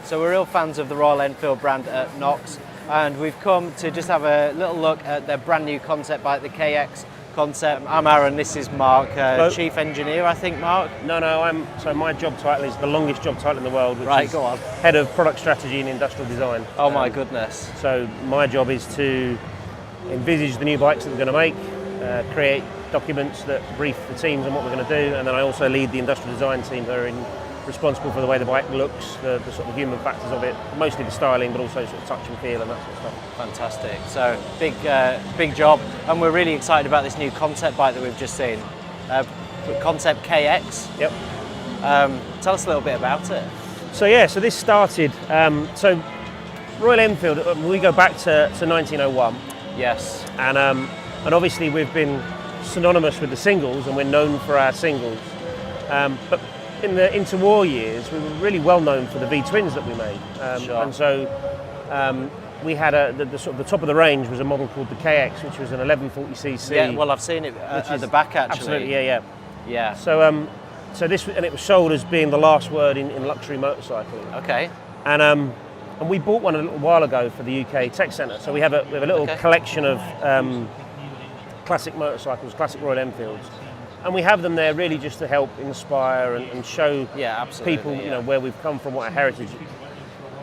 So we're real fans of the Royal Enfield brand at Knox, and we've come to just have a little look at their brand new concept bike, the KX concept. I'm Aaron, this is Mark, Chief Engineer, I think, Mark? No, so my job title is the longest job title in the world, which is go on. Head of Product Strategy and Industrial Design. Oh my goodness. So my job is to envisage the new bikes that we're going to make, create documents that brief the teams on what we're going to do, and then I also lead the industrial design team that are responsible for the way the bike looks, the sort of human factors of it, mostly the styling, but also sort of touch and feel and that sort of stuff. Fantastic. So big job, and we're really excited about this new concept bike that we've just seen. Concept KX. Yep. Tell us a little bit about it. So this started. So Royal Enfield, we go back to 1901. Yes. And obviously we've been synonymous with the singles, and we're known for our singles. But in the interwar years, we were really well known for the V-twins that we made. Sure. And so we had the top of the range was a model called the KX, which was an 1140cc. Yeah, well, I've seen it at the back actually. Absolutely, yeah. So this, and it was sold as being the last word in luxury motorcycling. Okay. And we bought one a little while ago for the UK Tech Centre. So we have a little collection of classic motorcycles, classic Royal Enfields. And we have them there really just to help inspire and show people, where we've come from, what our heritage is.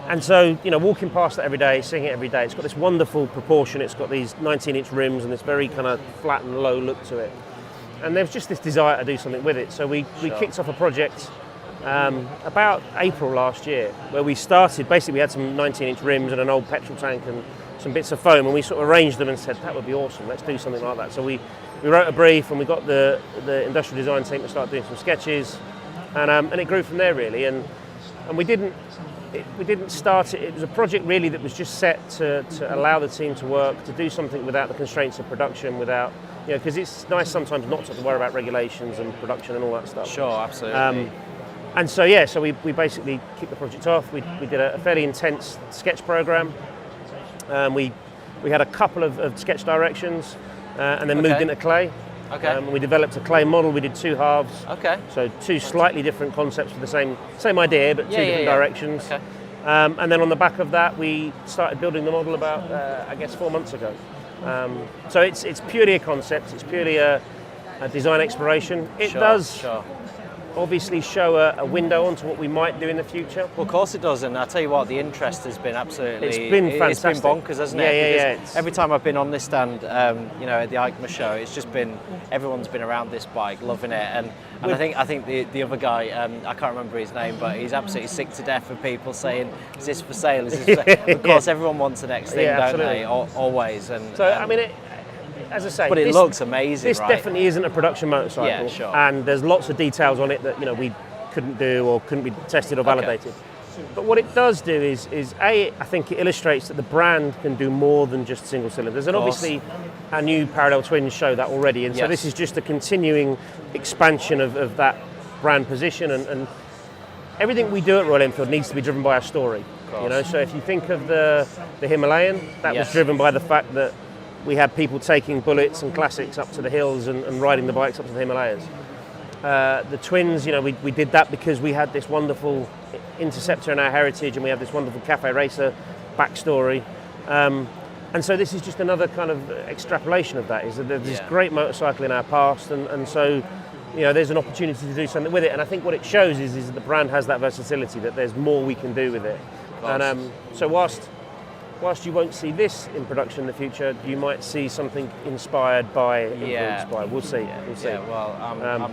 And so, walking past it every day, seeing it every day, it's got this wonderful proportion. It's got these 19-inch rims and this very kind of flat and low look to it. And there's just this desire to do something with it. So we kicked off a project about April last year, where we started, basically we had some 19-inch rims and an old petrol tank and some bits of foam, and we sort of arranged them and said, that would be awesome, let's do something like that. So we wrote a brief, and we got the industrial design team to start doing some sketches, and it grew from there really. And we didn't start it. It was a project really that was just set to allow the team to work, to do something without the constraints of production, without, because it's nice sometimes not to have to worry about regulations and production and all that stuff. Sure, absolutely. And so we basically kicked the project off. We did a fairly intense sketch program. We had a couple of sketch directions, and then moved into clay. Okay. We developed a clay model. We did two halves. Okay. So two slightly different concepts with the same idea, but two different directions. Okay. And then on the back of that, we started building the model about, 4 months ago. So it's purely a concept. It's purely a design exploration. It does obviously show a window onto what we might do in the future. Well, of course it does, and I tell you what, the interest has been absolutely... It's been fantastic. It's been bonkers, hasn't it? Yeah. Every time I've been on this stand, at the EICMA show, it's just been, everyone's been around this bike, loving it, and I think the other guy, I can't remember his name, but he's absolutely sick to death of people saying, is this for sale? Is this for sale? Of course, everyone wants the next thing, don't they? Always. And so, I mean, as I say, but it looks amazing. This definitely isn't a production motorcycle. Yeah, sure. And there's lots of details on it that we couldn't do or couldn't be tested or validated. Okay. But what it does do is I think it illustrates that the brand can do more than just single cylinders. And obviously, our new parallel twins show that already. And so this is just a continuing expansion of that brand position. And everything we do at Royal Enfield needs to be driven by our story. So if you think of the Himalayan, that was driven by the fact that we had people taking bullets and classics up to the hills and riding the bikes up to the Himalayas. The twins, we did that because we had this wonderful Interceptor in our heritage, and we have this wonderful Cafe Racer backstory. And so this is just another kind of extrapolation of that, is that there's this great motorcycle in our past, and so there's an opportunity to do something with it. And I think what it shows is that the brand has that versatility, that there's more we can do with it. And so whilst you won't see this in production in the future, you might see something inspired by, influenced by. We'll see.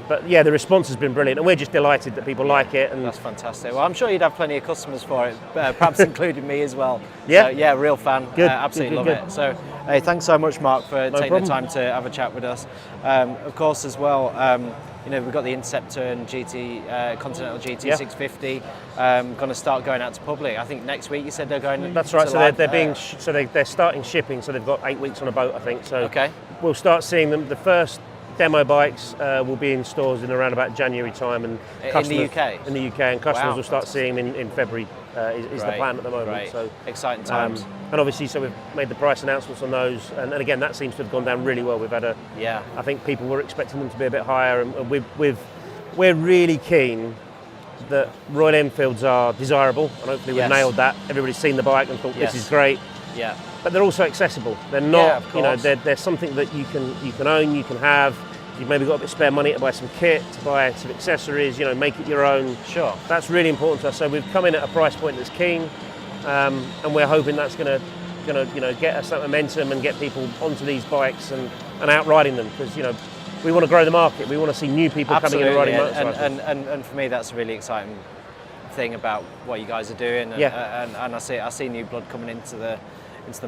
But the response has been brilliant, and we're just delighted that people like it. And that's fantastic. Well, I'm sure you'd have plenty of customers for it, perhaps including me as well. Yeah. So, real fan. Good. Absolutely Good. love it. So, hey, thanks so much, Mark, for taking the time to have a chat with us. Of course, as well. We've got the Interceptor and Continental GT 650 going to start going out to public. I think next week you said they're going. That's right. So they're starting shipping. So they've got 8 weeks on a boat, I think. So we'll start seeing them. The first demo bikes will be in stores in around about January time, and in the UK. In the UK, and customers will start seeing them in February. Is the plan at the moment. Right. So exciting times. And obviously, so we've made the price announcements on those, and again, that seems to have gone down really well. We've had I think people were expecting them to be a bit higher, and we're really keen that Royal Enfields are desirable, and hopefully we've Yes. nailed that. Everybody's seen the bike and thought Yes. this is great. Yeah. But they're also accessible. They're Yeah, not, of you know, course. they're something that you can own, you can have. You've maybe got a bit of spare money to buy some kit, to buy some accessories, you know, make it your own. Sure. That's really important to us. So we've come in at a price point that's keen, and we're hoping that's going to get us that momentum and get people onto these bikes and out riding them, because you know we want to grow the market. We want to see new people coming in and riding motorcycles. And for me, that's a really exciting thing about what you guys are doing. And, and I see new blood coming into the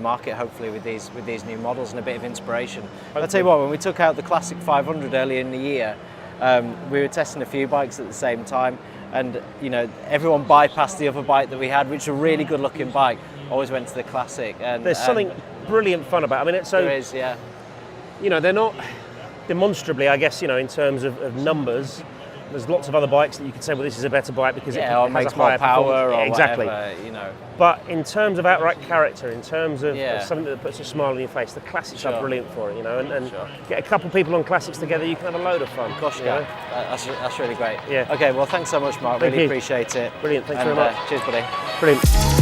market, hopefully with these new models, and a bit of inspiration. I'll tell you what, when we took out the Classic 500 earlier in the year, we were testing a few bikes at the same time, and you know everyone bypassed the other bike that we had, which was a really good looking bike. Always went to the Classic. And there's something brilliant fun about it. I mean, there is, yeah. You know, they're not demonstrably, I guess, you know, in terms of numbers. There's lots of other bikes that you could say, well, this is a better bike because it has makes a more higher power or exactly. whatever, you know. But in terms of outright character, in terms of Yeah. something that puts a smile on your face, the Classics Sure. are brilliant for it, you know. And Sure. get a couple of people on Classics together, you can have a load of fun. Gosh, you yeah, know? that's really great. Yeah. Okay, well, thanks so much, Mark. Thank Really you. appreciate it. Brilliant, thanks And, very much. Cheers, buddy. Brilliant.